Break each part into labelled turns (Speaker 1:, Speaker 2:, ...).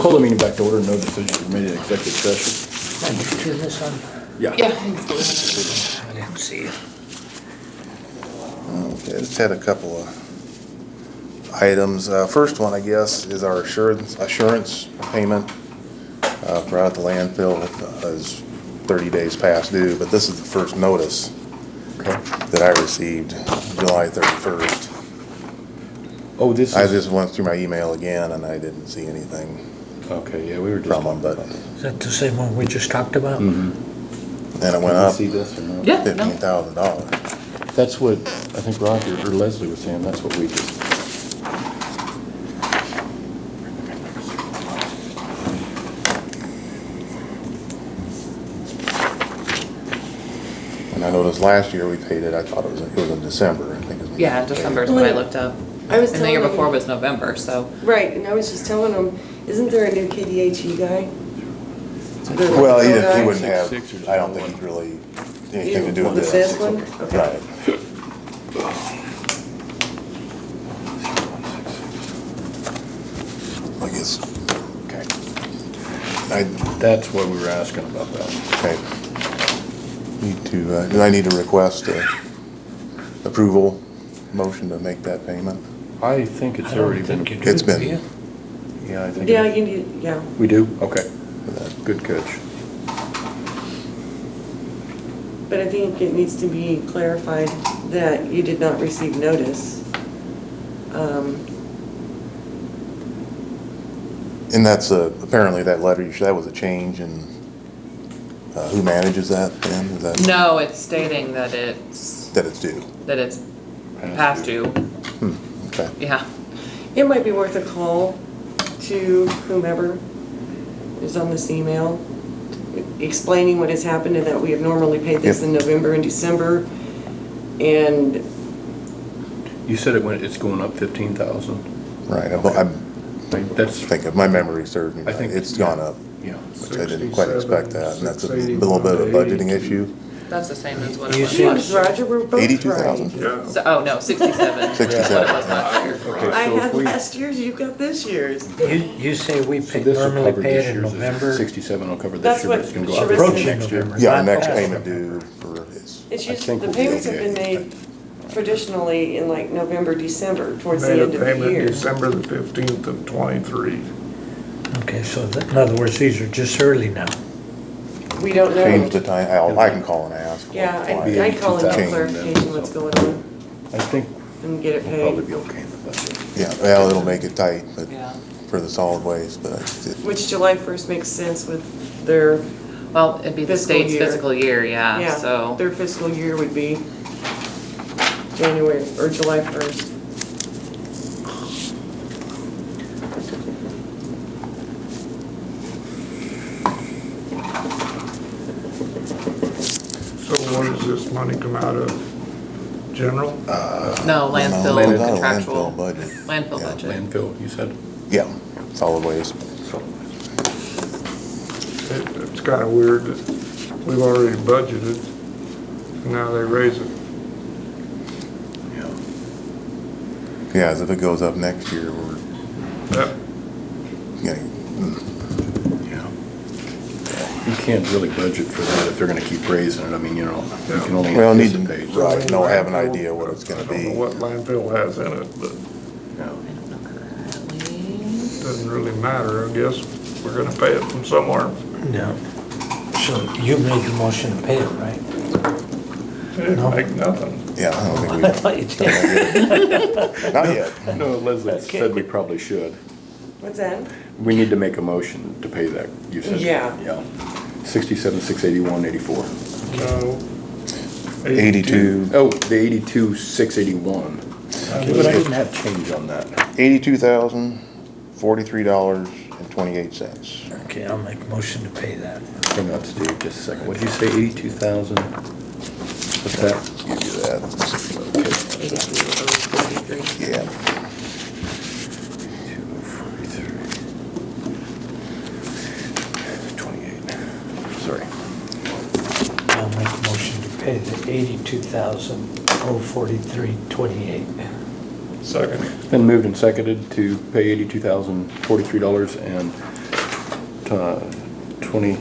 Speaker 1: Call the meeting back to order, no decision was made in executive session.
Speaker 2: Did you turn this on?
Speaker 1: Yeah.
Speaker 2: I didn't see it.
Speaker 3: Okay, I just had a couple of items. First one, I guess, is our assurance payment for out the landfill is 30 days past due, but this is the first notice that I received, July 31st.
Speaker 1: Oh, this
Speaker 3: I
Speaker 1: is,
Speaker 3: just went through my email again and I didn't see anything
Speaker 1: okay, yeah, we were just
Speaker 3: from
Speaker 1: talking
Speaker 3: them,
Speaker 1: about
Speaker 3: but,
Speaker 1: it.
Speaker 2: Is that the same one we just talked about?
Speaker 3: and it went
Speaker 1: Did you
Speaker 3: up
Speaker 1: see this or no?
Speaker 4: Yeah, no.
Speaker 3: $15,000.
Speaker 1: That's what, I think Roger or Leslie was saying, that's what we just.
Speaker 3: And I noticed last year we paid it, I thought it was in December, I think. Is when
Speaker 4: Yeah,
Speaker 3: we paid.
Speaker 4: December is what I looked up.
Speaker 5: I was
Speaker 4: And the year
Speaker 5: telling
Speaker 4: before
Speaker 5: him-
Speaker 4: was November, so.
Speaker 5: Right, and I was just telling him, isn't there a new KDHE guy? The
Speaker 3: Well, he
Speaker 5: guy?
Speaker 3: wouldn't have,
Speaker 1: 6 or
Speaker 3: I don't think he's really anything to do with
Speaker 5: With
Speaker 3: this.
Speaker 5: this one? Okay.
Speaker 3: Right. I guess,
Speaker 1: Okay.
Speaker 3: I,
Speaker 1: That's what we were asking about that.
Speaker 3: okay. Need to, do I need to request approval, motion to make that payment?
Speaker 1: I think it's
Speaker 2: I don't
Speaker 1: already been.
Speaker 2: think you do,
Speaker 3: It's been-
Speaker 2: do you?
Speaker 1: Yeah, I think.
Speaker 5: Yeah,
Speaker 1: it-
Speaker 5: you need, yeah.
Speaker 1: We do? Okay. Good catch.
Speaker 5: But I think it needs to be clarified that you did not receive notice.
Speaker 3: And that's apparently that letter, that was a change in, who manages that then? Is that?
Speaker 4: No, it's stating that it's
Speaker 3: That it's due.
Speaker 4: past due.
Speaker 3: Okay.
Speaker 4: Yeah.
Speaker 5: It might be worth a call to whomever is on this email, explaining what has happened and that we have normally paid this in November and December. And
Speaker 1: You said it's going up 15,000?
Speaker 3: Right,
Speaker 1: That's,
Speaker 3: think if my memory serves me
Speaker 1: I
Speaker 3: right,
Speaker 1: think-
Speaker 3: it's gone up,
Speaker 1: yeah.
Speaker 3: which I didn't quite expect that, and that's a little bit of a budgeting issue.
Speaker 4: That's the same as what it
Speaker 2: You
Speaker 4: was
Speaker 2: see-
Speaker 4: last year.
Speaker 5: Roger, we're both right.
Speaker 3: 82,000?
Speaker 4: So, oh, no, 67.
Speaker 3: 67.
Speaker 4: What it was last year.
Speaker 1: Okay,
Speaker 5: I
Speaker 1: so if
Speaker 5: had
Speaker 1: we-
Speaker 5: last year's, you got this year's.
Speaker 2: You say we
Speaker 1: So
Speaker 2: pay,
Speaker 1: this will
Speaker 2: normally
Speaker 1: cover
Speaker 2: pay
Speaker 1: this
Speaker 2: it in
Speaker 1: year's,
Speaker 2: November,
Speaker 1: 67 will cover this
Speaker 5: That's
Speaker 1: year, but
Speaker 5: what
Speaker 1: it's gonna go
Speaker 5: Sharissa
Speaker 1: up
Speaker 5: said.
Speaker 2: approaching
Speaker 1: next year.
Speaker 2: November.
Speaker 3: Yeah, our
Speaker 2: not
Speaker 3: next
Speaker 2: past
Speaker 3: payment
Speaker 2: November.
Speaker 3: due for, it's,
Speaker 5: It's
Speaker 1: I
Speaker 5: just,
Speaker 1: think
Speaker 5: the
Speaker 1: we'll be
Speaker 5: payments have
Speaker 3: okay.
Speaker 5: been made traditionally in like November, December, towards the
Speaker 6: Made a
Speaker 5: end of the
Speaker 6: payment
Speaker 5: year.
Speaker 6: December the 15th of '23.
Speaker 2: Okay, so in other words, these are just early now.
Speaker 5: We don't know.
Speaker 3: change the time, I can call and ask.
Speaker 5: Yeah,
Speaker 3: why.
Speaker 5: I'd call and get
Speaker 3: Change
Speaker 5: clarification what's going on
Speaker 1: I think
Speaker 5: and get it
Speaker 1: we'll probably
Speaker 5: paid.
Speaker 1: be okay in the budget.
Speaker 3: Yeah, well, it'll make it tight, but
Speaker 4: Yeah.
Speaker 3: for the solid waste, but
Speaker 5: Which July 1st makes sense with their,
Speaker 4: Well, it'd be the
Speaker 5: Fiscal
Speaker 4: state's
Speaker 5: year.
Speaker 4: fiscal year, yeah,
Speaker 5: yeah,
Speaker 4: so.
Speaker 5: their fiscal year would be January or July 1st.
Speaker 6: So where does this money come out of? General?
Speaker 4: No, landfill
Speaker 3: Landfill
Speaker 4: contractual.
Speaker 3: budget.
Speaker 4: Landfill
Speaker 3: Yeah,
Speaker 4: budget.
Speaker 1: Landfill, you said?
Speaker 3: Yeah, solid waste.
Speaker 6: It's kind of weird that we've already budgeted, and now they raise it.
Speaker 1: Yeah.
Speaker 3: Yeah, as if it goes up next year, we're
Speaker 6: Yep.
Speaker 3: getting,
Speaker 1: Yeah. You can't really budget for that if they're gonna keep raising it. I mean, you know, you can only
Speaker 3: well, need to,
Speaker 1: anticipate.
Speaker 3: right, no, have an idea what it's gonna
Speaker 6: I don't know
Speaker 3: be.
Speaker 6: what landfill has in it, but
Speaker 1: Yeah.
Speaker 4: I don't know currently.
Speaker 6: it doesn't really matter, I guess. We're gonna pay it from somewhere.
Speaker 2: Yeah. So you made the motion to pay it, right?
Speaker 6: It didn't make nothing.
Speaker 3: Yeah, I don't
Speaker 2: I
Speaker 3: think
Speaker 2: thought you did.
Speaker 3: we, not yet.
Speaker 1: No, Leslie
Speaker 2: Okay.
Speaker 1: said we probably should.
Speaker 5: What's that?
Speaker 1: We need to make a motion to pay that, you said.
Speaker 5: Yeah.
Speaker 1: Yeah. 67,681.84.
Speaker 6: No.
Speaker 3: 82,
Speaker 1: Oh, the 82,681. Okay, but I didn't have change on that.
Speaker 3: $82,043.28.
Speaker 2: Okay, I'll make a motion to pay that.
Speaker 1: Hang on, Steve, just a second. What'd you say, 82,000? What's that?
Speaker 3: You do that.
Speaker 4: 82,043.
Speaker 3: Yeah.
Speaker 1: 28. Sorry.
Speaker 2: I'll make a motion to pay the $82,043.28.
Speaker 6: Second.
Speaker 1: It's been moved and seconded to pay $82,043.28
Speaker 2: 28.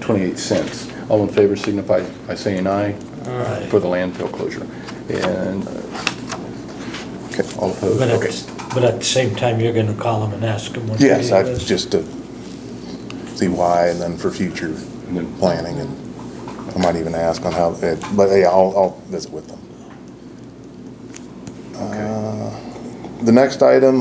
Speaker 1: 28 cents. All in favor signify by saying aye
Speaker 2: Aye.
Speaker 1: for the landfill closure. And, okay, all opposed,
Speaker 2: But
Speaker 1: okay.
Speaker 2: but at the same time, you're gonna call them and ask them what the
Speaker 3: Yes,
Speaker 2: deal
Speaker 3: I,
Speaker 2: is?
Speaker 3: just to see why, and then for future
Speaker 1: And then-
Speaker 3: planning, and I might even ask on how, but yeah, I'll visit with them. The next item,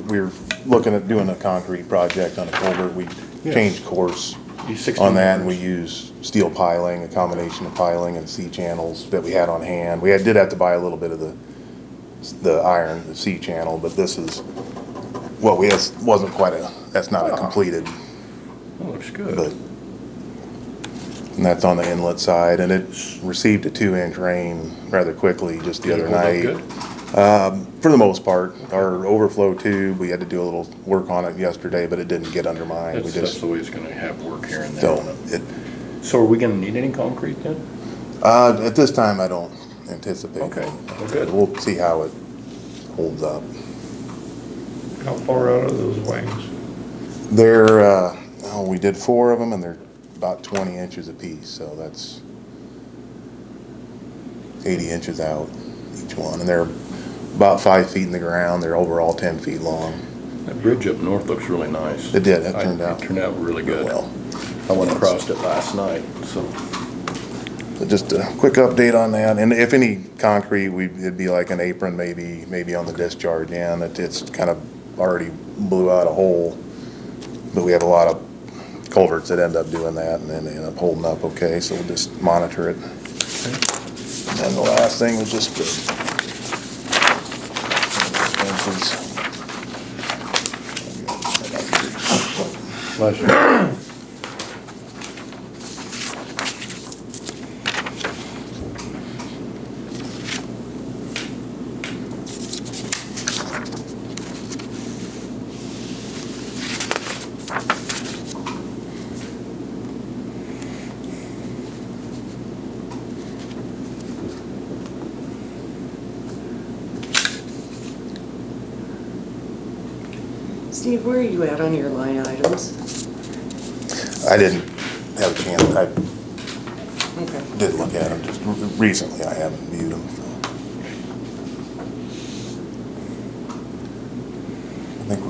Speaker 3: we were looking at doing a concrete project on a culvert. We
Speaker 1: Yes.
Speaker 3: changed course
Speaker 1: These 16
Speaker 3: on that, and we
Speaker 1: numbers.
Speaker 3: used steel piling, a combination of piling and C-channels that we had on hand. We did have to buy a little bit of the iron, the C-channel, but this is, what we, wasn't quite that's not a completed,
Speaker 1: That looks
Speaker 3: but,
Speaker 1: good.
Speaker 3: and that's on the inlet side, and it received a 2-inch rain rather quickly just the
Speaker 1: Did it
Speaker 3: other
Speaker 1: hold up
Speaker 3: night.
Speaker 1: good?
Speaker 3: For the most part, our overflow tube, we had to do a little work on it yesterday, but it didn't get undermined. We
Speaker 1: That's
Speaker 3: just,
Speaker 1: always gonna have work here and there on
Speaker 3: so,
Speaker 1: it. So are we gonna need any concrete then?
Speaker 3: at this time, I don't anticipate.
Speaker 1: Okay, well, good.
Speaker 3: We'll see how it holds up.
Speaker 6: How far out are those wings?
Speaker 3: They're, we did 4 of them, and they're about 20 inches apiece, so that's 80 inches out each one, and they're about 5 feet in the ground. They're overall 10 feet long.
Speaker 1: That bridge up north looks really nice.
Speaker 3: It did, it turned out
Speaker 1: It turned out really good.
Speaker 3: well.
Speaker 1: I went across it last night, so.
Speaker 3: But just a quick update on that, and if any concrete, it'd be like an apron maybe on the discharge end. It's kind of already blew out a hole, but we have a lot of culverts that end up doing that, and then they end up holding up okay, so we'll just monitor it. And then the last thing was just
Speaker 1: Pleasure.
Speaker 5: Steve, where are you at on your line items?
Speaker 3: I didn't have a chance, I
Speaker 5: Okay.
Speaker 3: did look at them, just recently I haven't viewed them, so. I think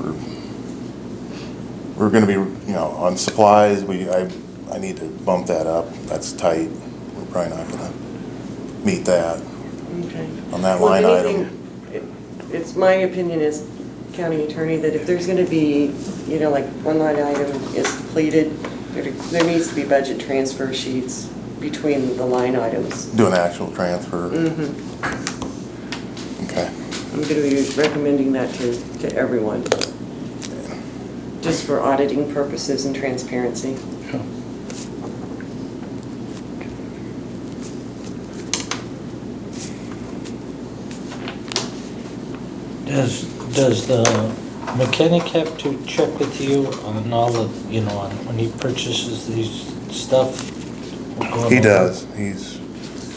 Speaker 3: we're gonna be, on supplies, I need to bump that up, that's tight. We're probably not gonna meet that
Speaker 5: Okay.
Speaker 3: on that
Speaker 5: Well,
Speaker 3: line
Speaker 5: if
Speaker 3: item.
Speaker 5: anything, it's my opinion as county attorney that if there's gonna be, like one line item is depleted, there needs to be budget transfer sheets between the line items.
Speaker 3: Do an actual transfer. Okay.
Speaker 5: I'm gonna be recommending that to everyone, just for auditing purposes and transparency.
Speaker 1: Yeah.
Speaker 2: Does the mechanic have to check with you on all the, on when he purchases these stuff? going
Speaker 3: He
Speaker 2: over?
Speaker 3: does, he's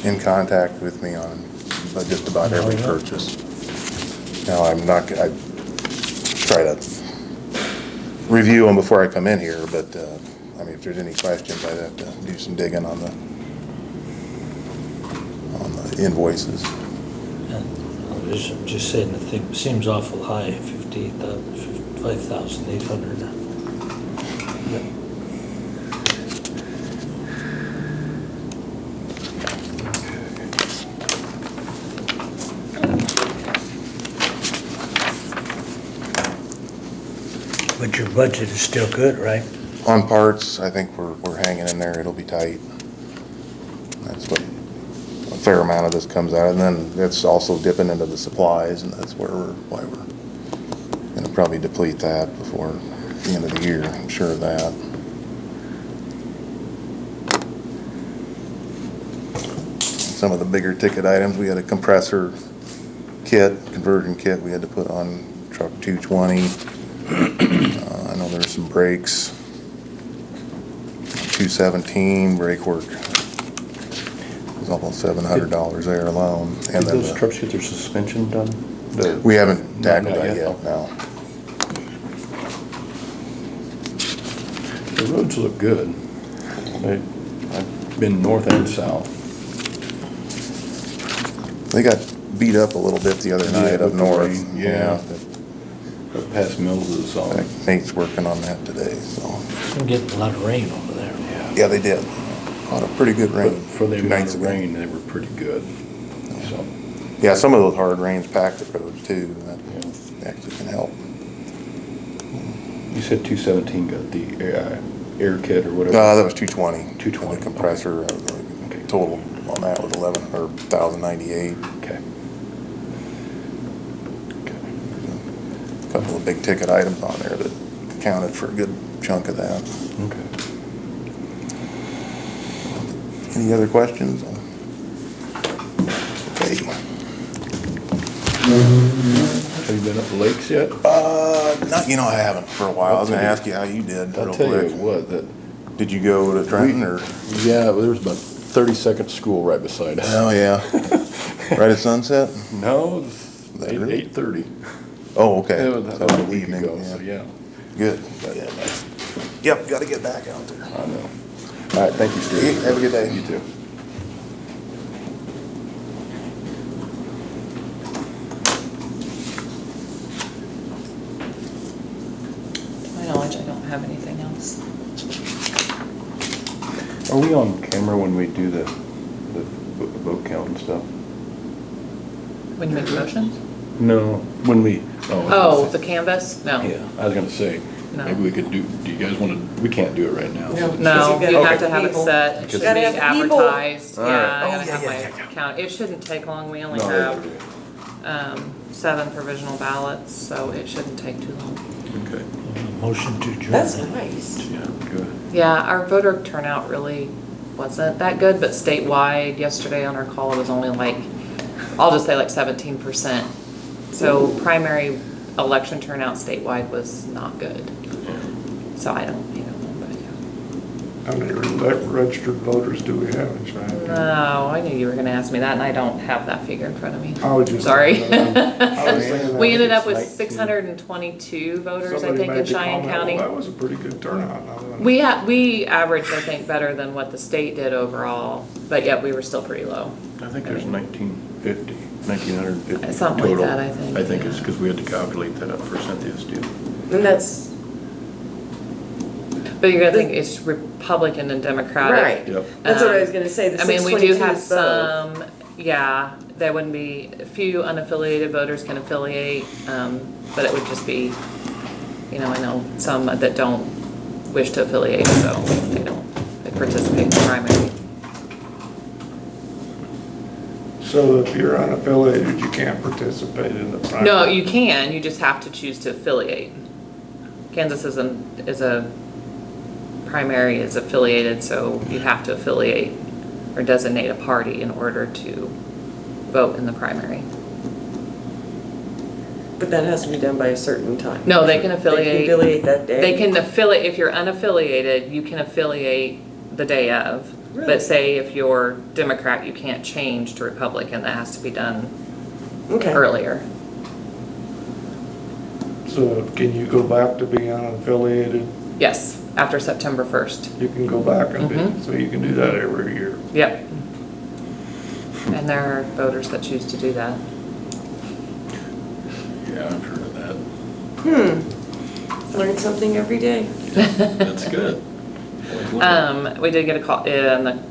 Speaker 3: in contact with me on just about every
Speaker 2: Oh, yeah.
Speaker 3: purchase. Now, I try to review them before I come in here, but, if there's any questions, I'd have to do some digging on the invoices.
Speaker 2: And I'm just saying, the thing seems awful high, 5,800. But your budget is still good, right?
Speaker 3: On parts, I think we're hanging in there, it'll be tight. That's what, a fair amount of this comes out, and then it's also dipping into the supplies, and that's why we're gonna probably deplete that before the end of the year, I'm sure of that. Some of the bigger ticket items, we had a compressor conversion kit we had to put on truck 220. I know there's some brakes. 217 brake work. It's almost $700 there alone.
Speaker 1: Did
Speaker 3: And then
Speaker 1: those trucks get their suspension done?
Speaker 3: we haven't tackled
Speaker 1: Not
Speaker 3: that
Speaker 1: yet,
Speaker 3: yet, no.
Speaker 1: The roads look good. I've been north and south.
Speaker 3: They got beat up a little bit the other night up
Speaker 1: with the
Speaker 3: north.
Speaker 1: rain, yeah. Up past Mills is all.
Speaker 3: In fact, Nate's working on that today, so.
Speaker 2: I'm getting a lot of rain over there.
Speaker 3: Yeah, they did. Caught a pretty good
Speaker 1: But
Speaker 3: rain.
Speaker 1: for the
Speaker 3: 2
Speaker 1: amount
Speaker 3: nights
Speaker 1: of
Speaker 3: ago.
Speaker 1: rain, they were pretty good, so.
Speaker 3: Yeah, some of those hard rains packed the roads too. That actually can help.
Speaker 1: You said 217 got the air kit or whatever?
Speaker 3: That was 220.
Speaker 1: 220,
Speaker 3: The compressor,
Speaker 1: Okay.
Speaker 3: total on that was 1,098.
Speaker 1: Okay. Okay.
Speaker 3: Couple of big ticket items on there that accounted for a good chunk of that.
Speaker 1: Okay.
Speaker 3: Any other questions? Okay.
Speaker 1: Have you been up the lakes yet?
Speaker 3: Not, I haven't for a while. I was gonna ask you how you did
Speaker 1: I'll
Speaker 3: real
Speaker 1: tell you
Speaker 3: quick.
Speaker 1: what, that,
Speaker 3: Did you go to Trenton or?
Speaker 1: yeah, there was about 30-second school right beside us.
Speaker 3: Oh, yeah. Right at sunset?
Speaker 1: No,
Speaker 3: That early?
Speaker 1: 8:30.
Speaker 3: Oh, okay.
Speaker 1: That was a week
Speaker 3: Evening,
Speaker 1: ago,
Speaker 3: yeah.
Speaker 1: so yeah,
Speaker 3: Good. Yeah, Yep, gotta get back out there.
Speaker 1: I know. All right, thank you, Steve.
Speaker 3: Have a good day.
Speaker 1: You too.
Speaker 4: To my knowledge, I don't have anything else.
Speaker 1: Are we on camera when we do the vote count and stuff?
Speaker 4: When you make motions?
Speaker 1: No, when we,
Speaker 4: Oh, the canvas? No.
Speaker 1: Yeah, I was gonna say,
Speaker 4: No.
Speaker 1: maybe we could do you guys wanna, we can't do it right now.
Speaker 5: No.
Speaker 4: No,
Speaker 5: Because
Speaker 4: you
Speaker 5: you've
Speaker 4: have
Speaker 5: gotta
Speaker 4: to have it
Speaker 5: people.
Speaker 4: set, it
Speaker 1: Because-
Speaker 4: should be
Speaker 5: Gotta have people.
Speaker 4: advertised,
Speaker 1: All right.
Speaker 4: yeah, I
Speaker 3: Oh,
Speaker 4: gotta
Speaker 3: yeah,
Speaker 4: have
Speaker 3: yeah,
Speaker 4: my
Speaker 3: yeah.
Speaker 4: count, it shouldn't take long, we only
Speaker 1: No,
Speaker 4: have,
Speaker 1: they do.
Speaker 4: 7 provisional ballots, so it shouldn't take too long.
Speaker 1: Okay,
Speaker 2: Motion to adjourn.
Speaker 5: That's nice.
Speaker 1: yeah, good.
Speaker 4: Yeah, our voter turnout really wasn't that good, but statewide, yesterday on our call, it was only like, I'll just say like 17%. So primary election turnout statewide was not good. So I don't, but yeah.
Speaker 6: How many registered voters do we have in Cheyenne?
Speaker 4: No, I knew you were gonna ask me that, and I don't have that figure in front of me.
Speaker 6: I was just.
Speaker 4: Sorry.
Speaker 6: I was thinking that
Speaker 4: We ended up with
Speaker 1: It's
Speaker 4: 622 voters, I
Speaker 6: somebody
Speaker 4: think, in
Speaker 6: made the
Speaker 4: Cheyenne
Speaker 6: comment,
Speaker 4: County.
Speaker 6: "Well, that was a pretty good turnout.
Speaker 4: We averaged, I think, better than what the state did overall, but yet we were still pretty low.
Speaker 1: I think there's 1950
Speaker 4: Something like
Speaker 1: total.
Speaker 4: that, I think,
Speaker 1: I think it's
Speaker 4: yeah.
Speaker 1: because we had to calculate that up for Cynthia's too.
Speaker 5: And that's,
Speaker 4: But you're gonna think it's Republican and Democratic.
Speaker 5: right.
Speaker 1: Yep.
Speaker 5: That's what I was gonna say, the
Speaker 4: I mean, we do
Speaker 5: 622
Speaker 4: have
Speaker 5: is both.
Speaker 4: some, yeah, there wouldn't be, a few unaffiliated voters can affiliate, but it would just be, I know some that don't wish to affiliate, so they participate in the primary.
Speaker 6: So if you're unaffiliated, you can't participate in the primary?
Speaker 4: No, you can, you just have to choose to affiliate. Kansas is a primary is affiliated, so you have to affiliate or designate a party in order to vote in the primary.
Speaker 5: But that has to be done by a certain time.
Speaker 4: No, they can
Speaker 5: They
Speaker 4: affiliate.
Speaker 5: can affiliate that day.
Speaker 4: They can affiliate, if you're unaffiliated, you can affiliate the day of.
Speaker 5: Really?
Speaker 4: But say if you're Democrat, you can't change to Republican, that has to be done
Speaker 5: Okay.
Speaker 4: earlier.
Speaker 6: So can you go back to being unaffiliated?
Speaker 4: Yes, after September 1st.
Speaker 6: You can go back and be,
Speaker 4: Mhm.
Speaker 6: so you can do that every year.
Speaker 4: Yep. And there are voters that choose to do that.
Speaker 1: Yeah, I've heard of that.
Speaker 5: Learn something every day.
Speaker 1: That's good.
Speaker 4: We did get a call,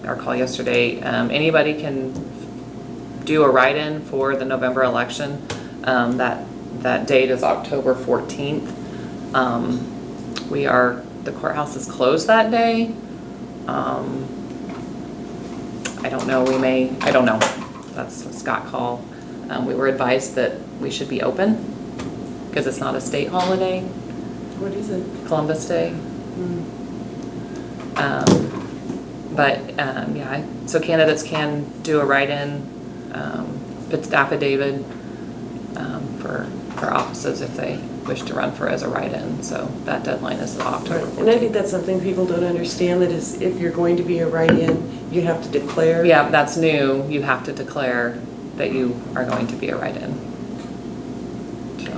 Speaker 4: our call yesterday, anybody can do a write-in for the November election. That date is October 14th. The courthouse is closed that day. I don't know, I don't know. That's what Scott called. We were advised that we should be open because it's not a state holiday,
Speaker 5: What is it?
Speaker 4: Columbus Day. Yeah, so candidates can do a write-in, affidavit for offices if they wish to run for as a write-in. So that deadline is October
Speaker 5: And I
Speaker 4: 14th.
Speaker 5: think that's something people don't understand, that is, if you're going to be a write-in, you have to declare.
Speaker 4: Yeah, that's new. You have to declare that you are going to be a write-in. So,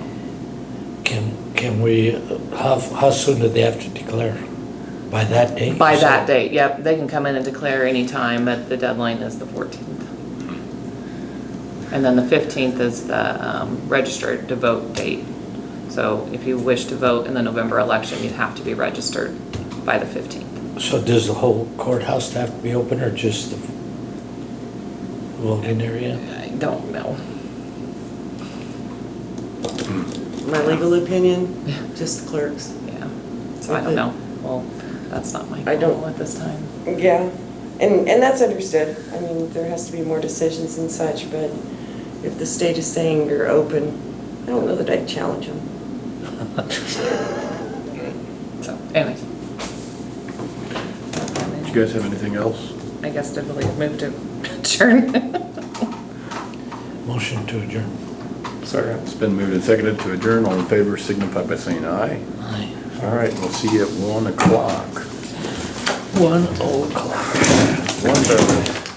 Speaker 2: Can we, how soon do they have to declare? By that date?
Speaker 4: By
Speaker 2: you
Speaker 4: that
Speaker 2: said?
Speaker 4: date, yep, they can come in and declare any time, but the deadline is the 14th. And then the 15th is the registered to vote date. So if you wish to vote in the November election, you have to be registered by the 15th.
Speaker 2: So does the whole courthouse have to be open or just the voting area?
Speaker 4: I don't know.
Speaker 5: My legal opinion, just the clerks.
Speaker 4: Yeah, so I don't know. Well, that's not my
Speaker 5: I don't-
Speaker 4: call at this time.
Speaker 5: Yeah, and that's understood. I mean, there has to be more decisions and such, but if the state is saying you're open, I don't know that I'd challenge them.
Speaker 4: So anyways.
Speaker 1: Do you guys have anything else?
Speaker 4: I guess to really move to adjourn.
Speaker 2: Motion to adjourn.
Speaker 6: Second.
Speaker 1: It's been moved and seconded to adjourn. All in favor signify by saying aye.
Speaker 2: Aye.
Speaker 1: All right, we'll see you at 1 o'clock.
Speaker 2: 1:00.
Speaker 1: 1:30.